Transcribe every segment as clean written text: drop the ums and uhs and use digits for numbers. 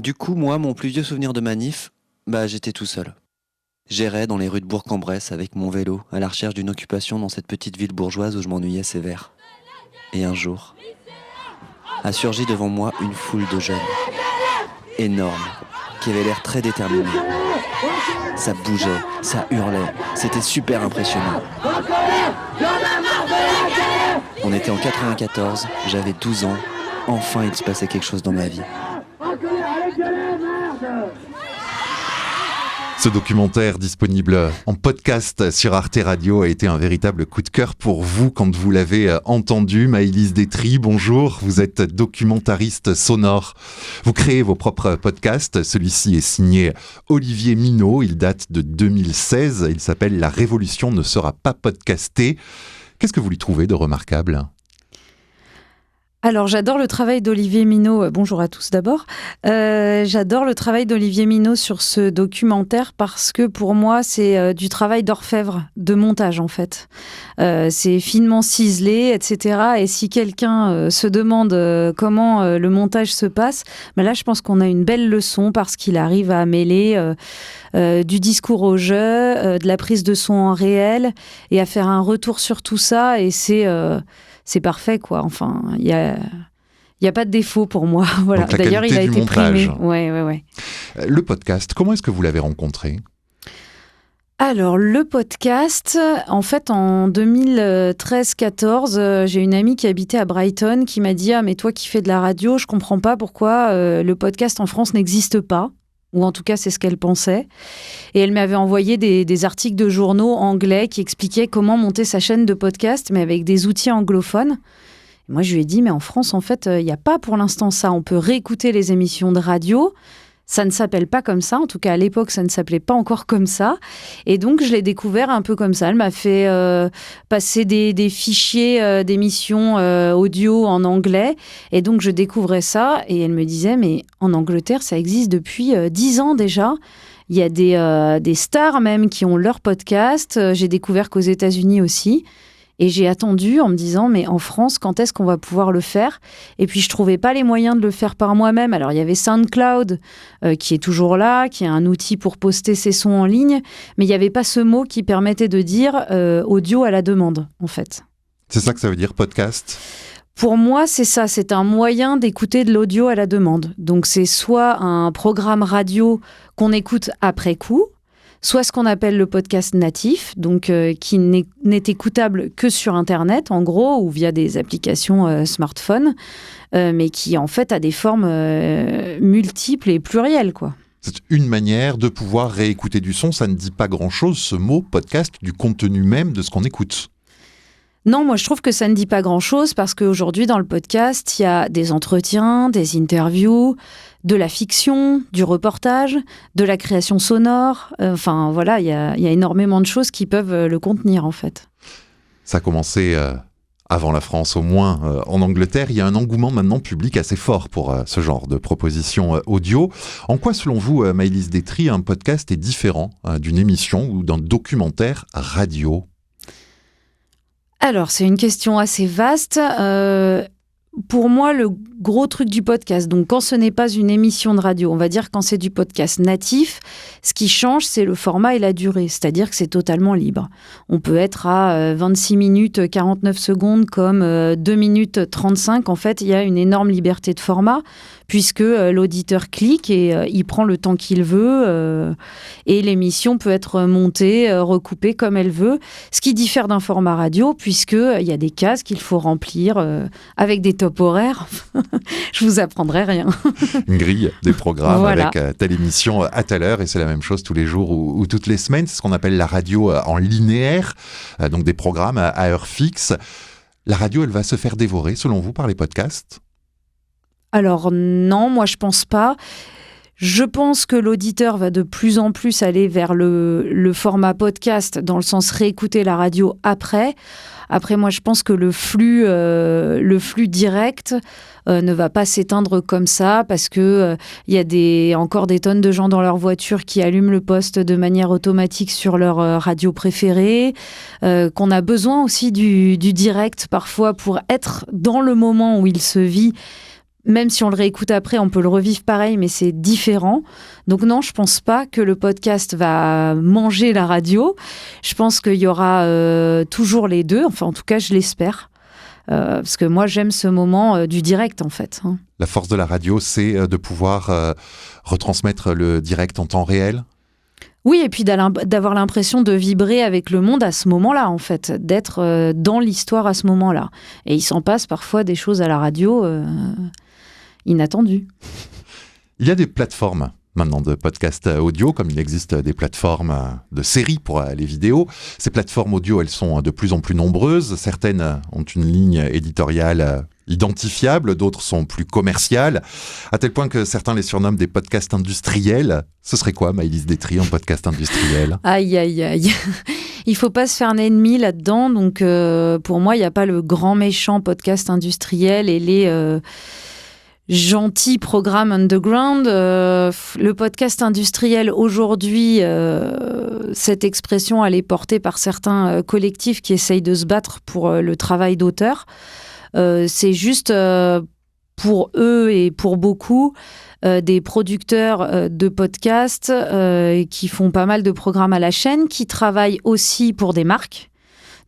Du coup, moi, mon plus vieux souvenir de manif, j'étais tout seul. J'errais dans les rues de Bourg-en-Bresse avec mon vélo, à la recherche d'une occupation dans cette petite ville bourgeoise où je m'ennuyais sévère. Et un jour, a surgi devant moi une foule de jeunes, énorme, qui avaient l'air très déterminés. Ça bougeait, ça hurlait, c'était super impressionnant. On était en 94, j'avais 12 ans, enfin il se passait quelque chose dans ma vie. Ce documentaire disponible en podcast sur Arte Radio a été un véritable coup de cœur pour vous quand vous l'avez entendu. Maëlys Détry, bonjour. Vous êtes documentariste sonore. Vous créez vos propres podcasts. Celui-ci est signé Olivier Minot. Il date de 2016. Il s'appelle « La révolution ne sera pas podcastée ». Qu'est-ce que vous lui trouvez de remarquable ? Alors, j'adore le travail d'Olivier Minot. Bonjour à tous d'abord. J'adore le travail d'Olivier Minot sur ce documentaire parce que pour moi, c'est du travail d'orfèvre, de montage en fait. C'est finement ciselé, etc. Et si quelqu'un se demande comment le montage se passe, là, je pense qu'on a une belle leçon parce qu'il arrive à mêler du discours au jeu, de la prise de son en réel et à faire un retour sur tout ça. Et c'est parfait, quoi. Enfin, il y a pas de défaut pour moi. Voilà. Donc, d'ailleurs, il a été primé. Ouais. Le podcast, comment est-ce que vous l'avez rencontré ? Alors, le podcast, en fait, en 2013-14, j'ai une amie qui habitait à Brighton qui m'a dit « Ah, mais toi qui fais de la radio, je comprends pas pourquoi le podcast en France n'existe pas. » Ou en tout cas, c'est ce qu'elle pensait. Et elle m'avait envoyé des articles de journaux anglais qui expliquaient comment monter sa chaîne de podcast, mais avec des outils anglophones. Et moi, je lui ai dit, mais en France, en fait, il n'y a pas pour l'instant ça. On peut réécouter les émissions de radio. Ça ne s'appelle pas comme ça. En tout cas, à l'époque, ça ne s'appelait pas encore comme ça. Et donc, je l'ai découvert un peu comme ça. Elle m'a fait passer des fichiers d'émissions audio en anglais. Et donc, je découvrais ça. Et elle me disait, mais en Angleterre, ça existe depuis 10 ans déjà. Il y a des stars même qui ont leur podcast. J'ai découvert qu'aux États-Unis aussi. Et j'ai attendu en me disant, mais en France, quand est-ce qu'on va pouvoir le faire ? Et puis, je ne trouvais pas les moyens de le faire par moi-même. Alors, il y avait SoundCloud qui est toujours là, qui est un outil pour poster ses sons en ligne. Mais il n'y avait pas ce mot qui permettait de dire audio à la demande, en fait. C'est ça que ça veut dire, podcast ? Pour moi, c'est ça. C'est un moyen d'écouter de l'audio à la demande. Donc, c'est soit un programme radio qu'on écoute après coup, soit ce qu'on appelle le podcast natif, donc qui n'est écoutable que sur Internet, en gros, ou via des applications smartphone, mais qui, en fait, a des formes multiples et plurielles, quoi. C'est une manière de pouvoir réécouter du son. Ça ne dit pas grand-chose, ce mot podcast, du contenu même de ce qu'on écoute. Non, moi je trouve que ça ne dit pas grand-chose parce qu'aujourd'hui dans le podcast, il y a des entretiens, des interviews, de la fiction, du reportage, de la création sonore. Enfin voilà, il y a énormément de choses qui peuvent le contenir en fait. Ça a commencé avant la France au moins en Angleterre. Il y a un engouement maintenant public assez fort pour ce genre de propositions audio. En quoi selon vous, Maëlys Détry, un podcast est différent d'une émission ou d'un documentaire radio ? Alors, c'est une question assez vaste. Pour moi, le gros truc du podcast, donc quand ce n'est pas une émission de radio, on va dire quand c'est du podcast natif, ce qui change, c'est le format et la durée. C'est-à-dire que c'est totalement libre. On peut être à 26 minutes 49 secondes comme 2 minutes 35. En fait, il y a une énorme liberté de format puisque l'auditeur clique et il prend le temps qu'il veut et l'émission peut être montée, recoupée comme elle veut. Ce qui diffère d'un format radio puisqu'il y a des cases qu'il faut remplir avec des top horaires. Je vous apprendrai rien. Une grille des programmes voilà. Avec telle émission à telle heure et c'est la même chose tous les jours ou toutes les semaines. C'est ce qu'on appelle la radio en linéaire, donc des programmes à heure fixe. La radio, elle va se faire dévorer, selon vous, par les podcasts ? Alors non, moi je pense pas. Je pense que l'auditeur va de plus en plus aller vers le format podcast, dans le sens réécouter la radio après. Après, moi, je pense que le flux direct ne va pas s'éteindre comme ça parce que y a encore des tonnes de gens dans leur voiture qui allument le poste de manière automatique sur leur radio préférée, qu'on a besoin aussi du direct parfois pour être dans le moment où il se vit. même si on le réécoute après, on peut le revivre pareil, mais c'est différent. Donc non, je pense pas que le podcast va manger la radio. Je pense qu'il y aura toujours les deux. Enfin, en tout cas, je l'espère. Parce que moi, j'aime ce moment du direct, en fait. La force de la radio, c'est de pouvoir retransmettre le direct en temps réel. Oui, et puis d'avoir l'impression de vibrer avec le monde à ce moment-là, en fait, d'être dans l'histoire à ce moment-là. Et il s'en passe parfois des choses à la radio inattendues. Il y a des plateformes maintenant de podcasts audio, comme il existe des plateformes de séries pour les vidéos. Ces plateformes audio, elles sont de plus en plus nombreuses. Certaines ont une ligne éditoriale identifiable, d'autres sont plus commerciales, à tel point que certains les surnomment des podcasts industriels. Ce serait quoi, Maëlys Détry, un podcast industriel ? Aïe, aïe, aïe. Il faut pas se faire un ennemi là-dedans. Donc, pour moi, il n'y a pas le grand méchant podcast industriel et les gentils programmes underground. Le podcast industriel, aujourd'hui, cette expression, elle est portée par certains collectifs qui essayent de se battre pour le travail d'auteur. C'est juste pour eux et pour beaucoup des producteurs de podcasts qui font pas mal de programmes à la chaîne, qui travaillent aussi pour des marques.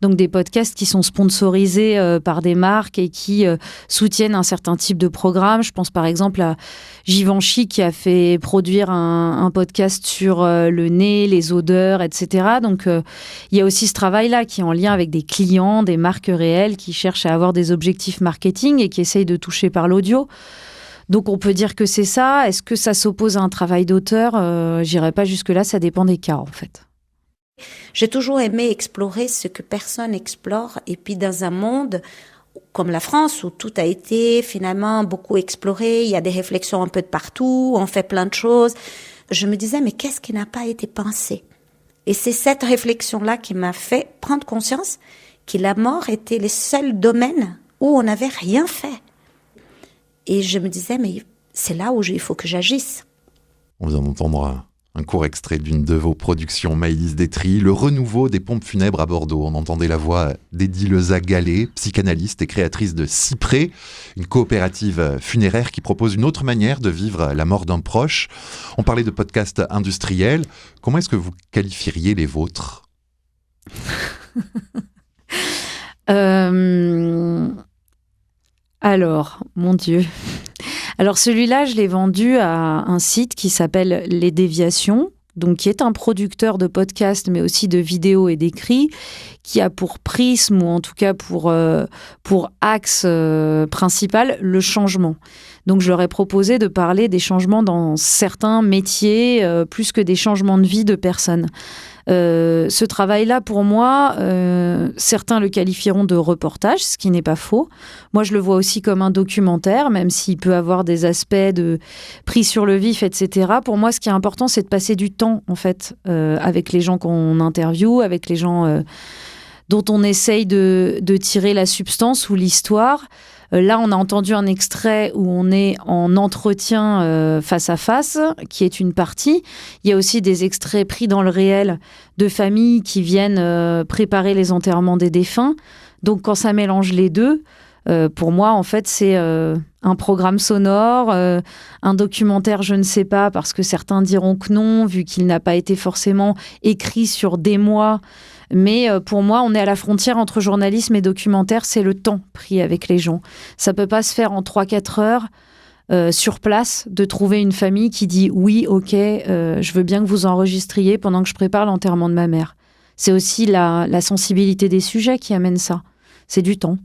Donc des podcasts qui sont sponsorisés par des marques et qui soutiennent un certain type de programme. Je pense par exemple à Givenchy qui a fait produire un podcast sur le nez, les odeurs, etc. Donc il y a aussi ce travail-là qui est en lien avec des clients, des marques réelles qui cherchent à avoir des objectifs marketing et qui essayent de toucher par l'audio. Donc on peut dire que c'est ça. Est-ce que ça s'oppose à un travail d'auteur ? J'irai pas jusque-là, ça dépend des cas en fait. J'ai toujours aimé explorer ce que personne explore. Et puis dans un monde comme la France, où tout a été finalement beaucoup exploré, il y a des réflexions un peu de partout, on fait plein de choses, je me disais, mais qu'est-ce qui n'a pas été pensé ? Et c'est cette réflexion-là qui m'a fait prendre conscience que la mort était le seul domaine où on n'avait rien fait. Et je me disais, mais c'est là où il faut que j'agisse. On vient d'entendre un court extrait d'une de vos productions, Maëlys Détry, Le renouveau des pompes funèbres à Bordeaux. On entendait la voix d'Eddie Leza-Gallet, psychanalyste et créatrice de Cyprès, une coopérative funéraire qui propose une autre manière de vivre la mort d'un proche. On parlait de podcast industriel. Comment est-ce que vous qualifieriez les vôtres ? Alors, mon Dieu. Alors celui-là, je l'ai vendu à un site qui s'appelle Les Déviations, donc qui est un producteur de podcasts, mais aussi de vidéos et d'écrits, qui a pour prisme, ou en tout cas pour axe principal, le changement. Donc je leur ai proposé de parler des changements dans certains métiers, plus que des changements de vie de personnes. Ce travail-là, pour moi, certains le qualifieront de reportage, ce qui n'est pas faux. Moi, je le vois aussi comme un documentaire, même s'il peut avoir des aspects de prise sur le vif, etc. Pour moi, ce qui est important, c'est de passer du temps, en fait, avec les gens qu'on interviewe, avec les gens dont on essaye de tirer la substance ou l'histoire. Là, on a entendu un extrait où on est en entretien face à face, qui est une partie. Il y a aussi des extraits pris dans le réel de familles qui viennent préparer les enterrements des défunts. Donc, quand ça mélange les deux, pour moi, en fait, c'est un programme sonore, un documentaire, je ne sais pas, parce que certains diront que non, vu qu'il n'a pas été forcément écrit sur des mois. Mais pour moi, on est à la frontière entre journalisme et documentaire, c'est le temps pris avec les gens. Ça peut pas se faire en 3-4 heures sur place, de trouver une famille qui dit « oui, ok, je veux bien que vous enregistriez pendant que je prépare l'enterrement de ma mère ». C'est aussi la sensibilité des sujets qui amène ça. C'est du temps.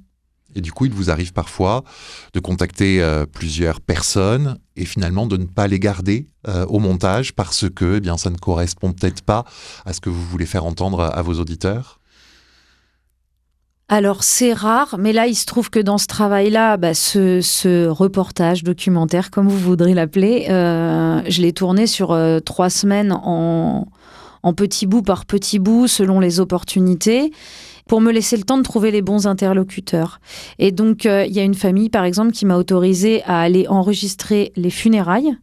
Et du coup, il vous arrive parfois de contacter plusieurs personnes et finalement de ne pas les garder au montage parce que eh bien, ça ne correspond peut-être pas à ce que vous voulez faire entendre à vos auditeurs ? Alors, c'est rare, mais là, il se trouve que dans ce travail-là, ce reportage, documentaire, comme vous voudrez l'appeler, je l'ai tourné sur 3 semaines en petits bouts par petits bouts, selon les opportunités, pour me laisser le temps de trouver les bons interlocuteurs. Et donc, il y a une famille, par exemple, qui m'a autorisée à aller enregistrer les funérailles.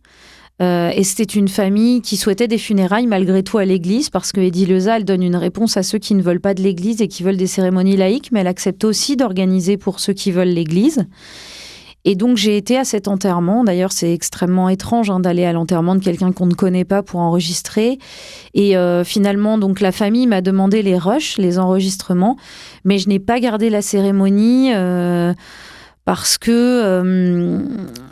Et c'était une famille qui souhaitait des funérailles malgré tout à l'église, parce que Eddie Leza, elle donne une réponse à ceux qui ne veulent pas de l'église et qui veulent des cérémonies laïques, mais elle accepte aussi d'organiser pour ceux qui veulent l'église. Et donc j'ai été à cet enterrement. D'ailleurs, c'est extrêmement étrange d'aller à l'enterrement de quelqu'un qu'on ne connaît pas pour enregistrer. Et finalement, donc la famille m'a demandé les rushs, les enregistrements, mais je n'ai pas gardé la cérémonie parce que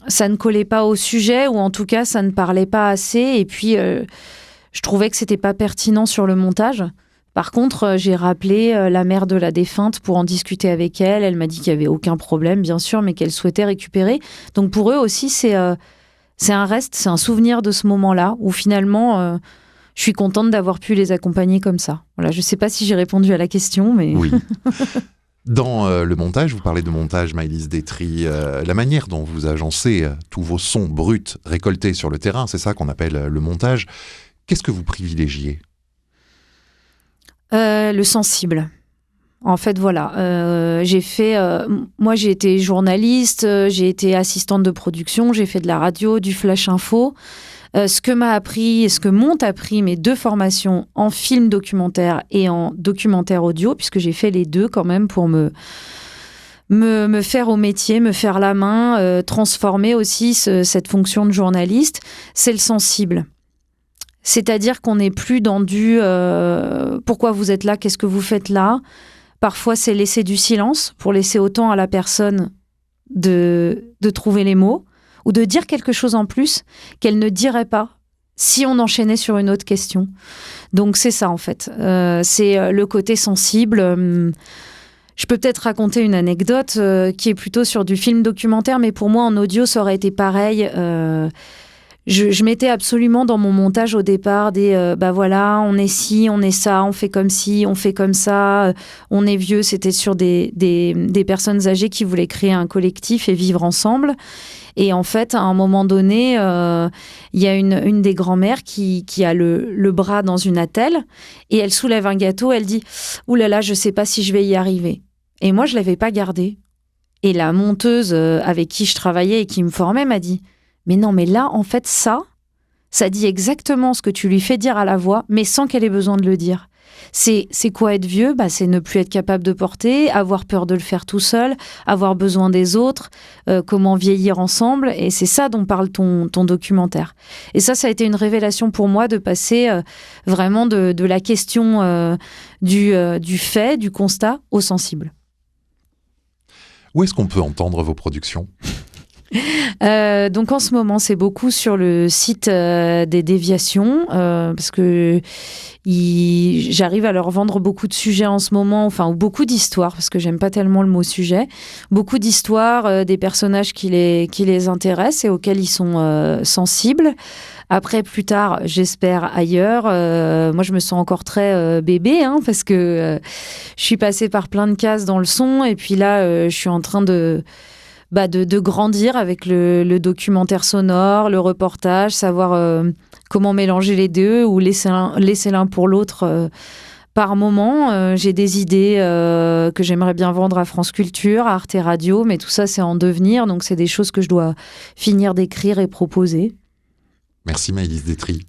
ça ne collait pas au sujet, ou en tout cas, ça ne parlait pas assez. Et puis, je trouvais que c'était pas pertinent sur le montage. Par contre, j'ai rappelé la mère de la défunte pour en discuter avec elle. Elle m'a dit qu'il n'y avait aucun problème, bien sûr, mais qu'elle souhaitait récupérer. Donc pour eux aussi, c'est un reste, c'est un souvenir de ce moment-là, où finalement, je suis contente d'avoir pu les accompagner comme ça. Voilà, je ne sais pas si j'ai répondu à la question, mais... Oui. Dans le montage, vous parlez de montage, Maëlys Détry, la manière dont vous agencez tous vos sons bruts récoltés sur le terrain, c'est ça qu'on appelle le montage. Qu'est-ce que vous privilégiez ? Le sensible. En fait, voilà. Moi, j'ai été journaliste, j'ai été assistante de production, j'ai fait de la radio, du flash info. Ce que m'a appris et ce que m'ont appris mes 2 formations en film documentaire et en documentaire audio, puisque j'ai fait les 2 quand même pour me faire au métier, me faire la main, transformer aussi cette fonction de journaliste, c'est le sensible. C'est-à-dire qu'on n'est plus dans du pourquoi vous êtes là, qu'est-ce que vous faites là. Parfois, c'est laisser du silence pour laisser autant à la personne de trouver les mots ou de dire quelque chose en plus qu'elle ne dirait pas si on enchaînait sur une autre question. Donc, c'est ça, en fait. C'est le côté sensible. Je peux peut-être raconter une anecdote qui est plutôt sur du film documentaire, mais pour moi, en audio, ça aurait été pareil. Je mettais absolument dans mon montage au départ voilà, on est ci, on est ça, on fait comme ci, on fait comme ça, on est vieux. C'était sur des personnes âgées qui voulaient créer un collectif et vivre ensemble. Et en fait, à un moment donné, il y a une des grand-mères qui a le bras dans une attelle et elle soulève un gâteau, elle dit « Ouh là là, je sais pas si je vais y arriver ». Et moi, je l'avais pas gardé. Et la monteuse avec qui je travaillais et qui me formait m'a dit « Mais non, mais là, en fait, ça dit exactement ce que tu lui fais dire à la voix, mais sans qu'elle ait besoin de le dire. C'est quoi être vieux ? C'est ne plus être capable de porter, avoir peur de le faire tout seul, avoir besoin des autres, comment vieillir ensemble. Et c'est ça dont parle ton documentaire. Et ça a été une révélation pour moi de passer vraiment de la question du fait, du constat, au sensible. Où est-ce qu'on peut entendre vos productions ? Donc en ce moment, c'est beaucoup sur le site des Déviations, parce que j'arrive à leur vendre beaucoup de sujets en ce moment, ou beaucoup d'histoires, parce que j'aime pas tellement le mot sujet, beaucoup d'histoires, des personnages qui les intéressent et auxquels ils sont sensibles. Après, plus tard, j'espère ailleurs. Moi, je me sens encore très bébé, parce que je suis passée par plein de cases dans le son, et puis là, je suis en train de grandir avec le documentaire sonore, le reportage, savoir comment mélanger les deux ou laisser l'un pour l'autre par moment. J'ai des idées que j'aimerais bien vendre à France Culture, à Arte Radio, mais tout ça, c'est en devenir. Donc, c'est des choses que je dois finir d'écrire et proposer. Merci Maëlys Détry.